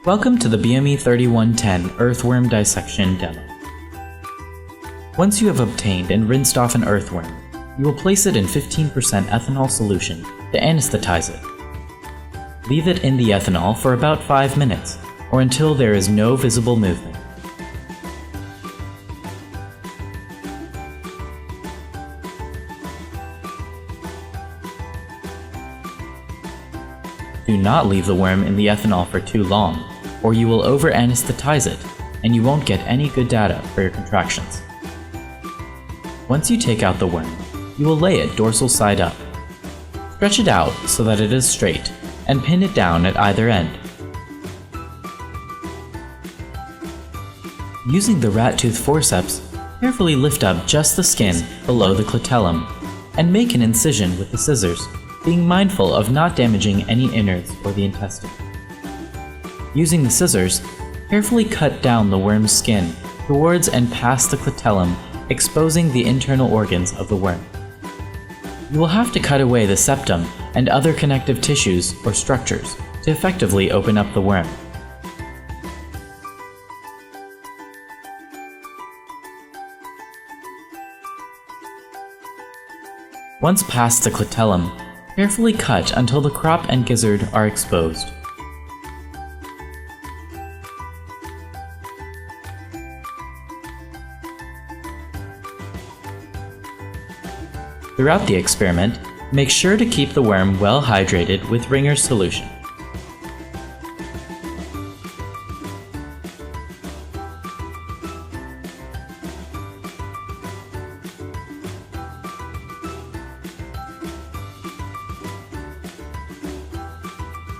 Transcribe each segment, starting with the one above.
Welcome to the BME 3110 Earthworm Dissection demo. Once you have obtained and rinsed off an earthworm, you will place it in 15% ethanol solution to anesthetize it. Leave it in the ethanol for about 5 minutes, or until there is no visible movement. Do not leave the worm in the ethanol for too long, or you will over-anesthetize it, and you won't get any good data for your contractions. Once you take out the worm, you will lay it dorsal side up. Stretch it out so that it is straight, and pin it down at either end. Using the rat tooth forceps, carefully lift up just the skin below the clitellum, and make an incision with the scissors, being mindful of not damaging any innards or the intestine. Using the scissors, carefully cut down the worm's skin towards and past the clitellum, exposing the internal organs of the worm. You will have to cut away the septum and other connective tissues or structures to effectively open up the worm. Once past the clitellum, carefully cut until the crop and gizzard are exposed. Throughout the experiment, make sure to keep the worm well hydrated with Ringer's solution.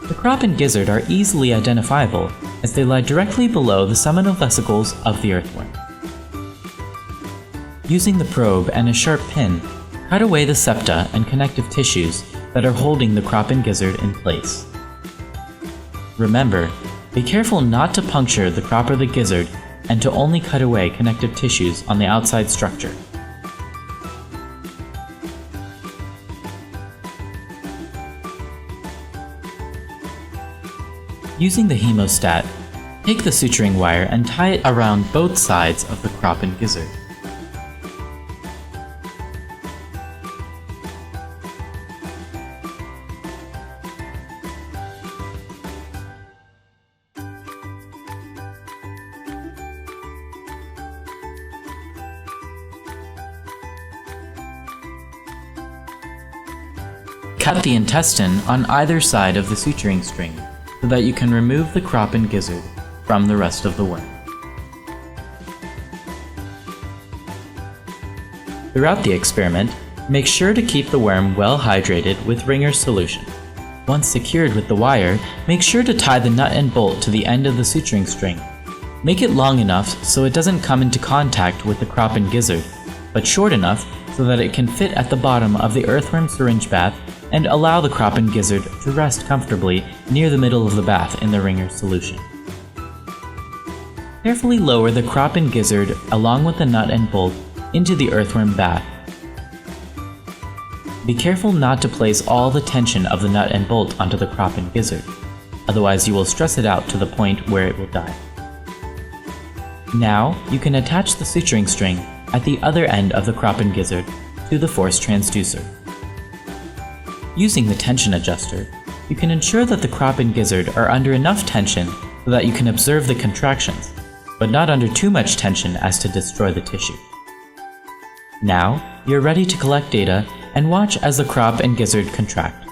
The crop and gizzard are easily identifiable as they lie directly below the seminal vesicles of the earthworm. Using the probe and a sharp pin, cut away the septa and connective tissues that are holding the crop and gizzard in place. Remember, be careful not to puncture the crop or the gizzard and to only cut away connective tissues on the outside structure. Using the hemostat, take the suturing wire and tie it around both sides of the crop and gizzard. Cut the intestine on either side of the suturing string so that you can remove the crop and gizzard from the rest of the worm. Throughout the experiment, make sure to keep the worm well hydrated with Ringer's solution. Once secured with the wire, make sure to tie the nut and bolt to the end of the suturing string. Make it long enough so it doesn't come into contact with the crop and gizzard, but short enough so that it can fit at the bottom of the earthworm syringe bath and allow the crop and gizzard to rest comfortably near the middle of the bath in the Ringer's solution. Carefully lower the crop and gizzard along with the nut and bolt into the earthworm bath. Be careful not to place all the tension of the nut and bolt onto the crop and gizzard, otherwise you will stress it out to the point where it will die. Now, you can attach the suturing string at the other end of the crop and gizzard to the force transducer. Using the tension adjuster, you can ensure that the crop and gizzard are under enough tension so that you can observe the contractions, but not under too much tension as to destroy the tissue. Now, you're ready to collect data and watch as the crop and gizzard contract.